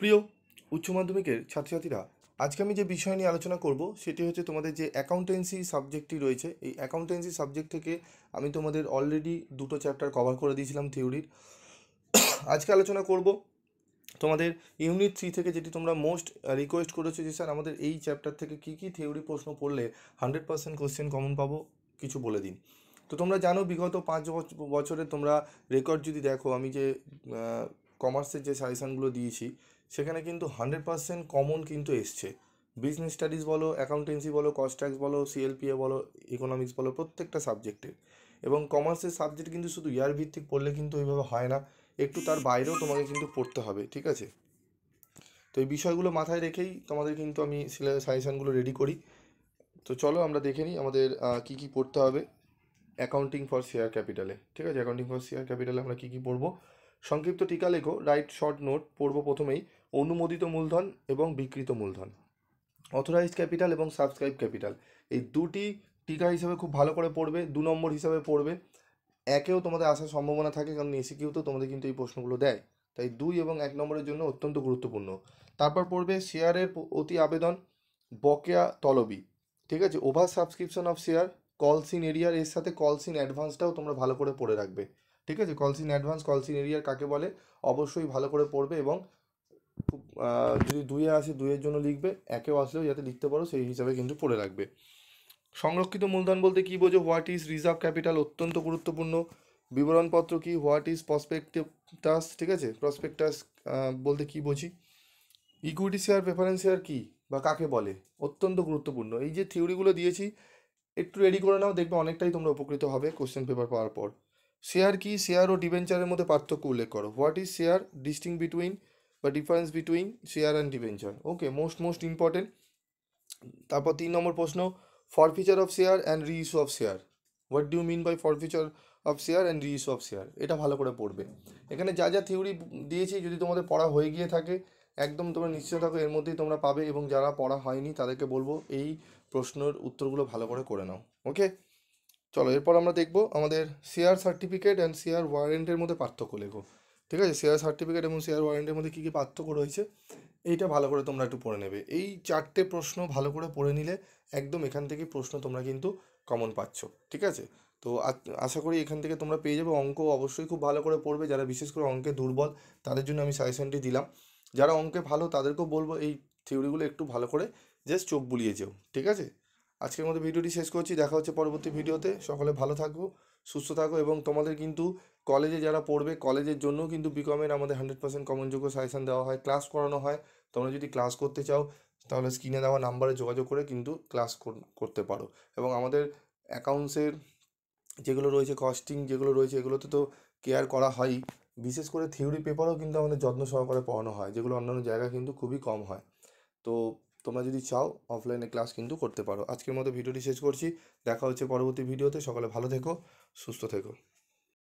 প্রিয় উচ্চ মাধ্যমিকের ছাত্রছাত্রীরা, আজকে আমি যে বিষয় নিয়ে আলোচনা করব সেটি হচ্ছে তোমাদের যে অ্যাকাউন্টেন্সি সাবজেক্টটি রয়েছে। এই অ্যাকাউন্টেন্সি সাবজেক্ট থেকে আমি তোমাদের অলরেডি দুটো চ্যাপ্টার কভার করে দিয়েছিলাম থিওরির। আজকে আলোচনা করব তোমাদের ইউনিট 3 থেকে, যেটি তোমরা মোস্ট রিকোয়েস্ট করেছো যে স্যার আমাদের এই চ্যাপ্টার থেকে কী কী থিওরি প্রশ্ন পড়লে 100% কোশ্চেন কমন পাবো, কিছু বলে দিন। তো তোমরা জানো বিগত 5 বছরে তোমরা রেকর্ড যদি দেখো, আমি যে কমার্সের যে সাজেশানগুলো দিয়েছি সেখানে কিন্তু 100% কমন কিন্তু এসছে। বিজনেস স্টাডিজ বলো, অ্যাকাউন্টেন্সি বলো, কস্ট ট্যাক্স বলো, সিএলপিএ বলো, ইকোনমিক্স বলো, প্রত্যেকটা সাবজেক্টের। এবং কমার্সের সাবজেক্ট কিন্তু শুধু ইয়ার ভিত্তিক পড়লে কিন্তু ওইভাবে হয় না, একটু তার বাইরেও তোমাকে কিন্তু পড়তে হবে, ঠিক আছে? তো এই বিষয়গুলো মাথায় রেখেই তোমাদের কিন্তু আমি সাজেশানগুলো রেডি করি। তো চলো আমরা দেখে নিই আমাদের কী কী পড়তে হবে অ্যাকাউন্টিং ফর শেয়ার ক্যাপিটালে। ঠিক আছে, অ্যাকাউন্টিং ফর শেয়ার ক্যাপিটালে আমরা কী কী পড়বো? সংক্ষিপ্ত টিকা লেখো, রাইট শর্ট নোট। পড়বো প্রথমেই অনুমোদিত মূলধন এবং বিকৃত মূলধন, অথরাইজড ক্যাপিটাল এবং সাবস্ক্রাইব ক্যাপিটাল। এই দুটি টিকা হিসাবে খুব ভালো করে পড়বে, 2 নম্বর হিসাবে পড়বে। একেও তোমাদের আসার সম্ভাবনা থাকে, কারণ এসিকিউ তো তোমাদের কিন্তু এই প্রশ্নগুলো দেয়, তাই 2 এবং 1 নম্বরের জন্য অত্যন্ত গুরুত্বপূর্ণ। তারপর পড়বে শেয়ারের অতি আবেদন, বকেয়া তলবি। ঠিক আছে, ওভার সাবস্ক্রিপশন অফ শেয়ার, কলস ইন এরিয়ার, এর সাথে কলস ইন অ্যাডভান্সটাও তোমরা ভালো করে পড়ে রাখবে। ঠিক আছে, কলস ইন অ্যাডভান্স, কলস ইন এরিয়ার কাকে বলে অবশ্যই ভালো করে পড়বে। এবং খুব যদি 2-এ আসে 2-এর জন্য লিখবে, একেও আসলেও যাতে লিখতে পারো সেই হিসাবে কিন্তু পড়ে রাখবে। সংরক্ষিত মূলধন বলতে কি বোঝো? হোয়াট ইজ রিজার্ভ ক্যাপিটাল, অত্যন্ত গুরুত্বপূর্ণ। বিবরণপত্র কি? What is prospectus. ঠিক আছে, প্রসপেক্টাস বলতে কি বুঝি? ইকুইটি শেয়ার, প্রেফারেন্স শেয়ার কি বা কাকে বলে, অত্যন্ত গুরুত্বপূর্ণ। এই যে থিওরিগুলো দিয়েছি একটু রেডি করে নাও, দেখবে অনেকটাই তোমরা উপকৃত হবে কোশ্চেন পেপার পাওয়ার পর। শেয়ার কি? শেয়ার ও ডিবেঞ্চারের মধ্যে পার্থক্য উল্লেখ করো। What is share, distinguish between বা difference between share and debenture. Okay, most important. তারপর 3 নম্বর প্রশ্ন, forfeiture of share and reissue of share. What do mean by forfeiture of share and reissue of share, এটা ভালো করে পড়বে। এখানে যা যা থিওরি দিয়েছি যদি তোমাদের পড়া হয়ে গিয়ে থাকে, একদম তোমরা নিশ্চিত থাকো এর মধ্যেই তোমরা পাবে। এবং যারা পড়া হয়নি তাদেরকে বলবো এই প্রশ্নের উত্তরগুলো ভালো করে নাও। ওকে, চলো এরপর আমরা দেখবো আমাদের শেয়ার সার্টিফিকেট অ্যান্ড শেয়ার ওয়ারেন্টের মধ্যে পার্থক্য লেখো। ঠিক আছে, শেয়ার সার্টিফিকেট এবং শেয়ার ওয়ারেন্টের মধ্যে কী কী পার্থক্য রয়েছে এইটা ভালো করে তোমরা একটু পড়ে নেবে। এই 4টে প্রশ্ন ভালো করে পড়ে নিলে একদম এখান থেকে প্রশ্ন তোমরা কিন্তু কমন পাচ্ছ। ঠিক আছে, তো আশা করি এখান থেকে তোমরা পেয়ে যাবে। অঙ্ক অবশ্যই খুব ভালো করে পড়বে, যারা বিশেষ করে অঙ্কে দুর্বল তাদের জন্য আমি সাজেশনটি দিলাম। যারা অঙ্কে ভালো তাদেরকেও বলবো এই থিওরিগুলো একটু ভালো করে জাস্ট চোখ বুলিয়ে যেও। ঠিক আছে, আজকের মতো ভিডিওটি শেষ করছি, দেখা হচ্ছে পরবর্তী ভিডিওতে। সকলে ভালো থাকো, সুস্থ থাকো। এবং তোমাদের কিন্তু কলেজে যারা পড়বে কলেজের জন্য কিন্তু বিকমের আমাদের 100% কমনযোগ্য সাজেশন দেওয়া হয়, ক্লাস করানো হয়। তোমরা যদি ক্লাস করতে চাও তাহলে স্ক্রিনে দেওয়া নাম্বারে যোগাযোগ করে কিন্তু ক্লাস করতে পারো। এবং আমাদের অ্যাকাউন্টসের যেগুলো রয়েছে, কস্টিং যেগুলো রয়েছে, এগুলোতে তো কেয়ার করা হয়ই। বিশেষ করে থিওরি পেপারও কিন্তু আমাদের যত্ন সহকারে পড়ানো হয়, যেগুলো অন্যান্য জায়গায় কিন্তু খুবই কম হয়। তো তোমরা যদি চাও অফলাইনে ক্লাস কিন্তু করতে পারো। আজকের মতো ভিডিওটি শেষ করছি, দেখা হচ্ছে পরবর্তী ভিডিওতে। সকলে ভালো থেকো, সুস্থ থেকো।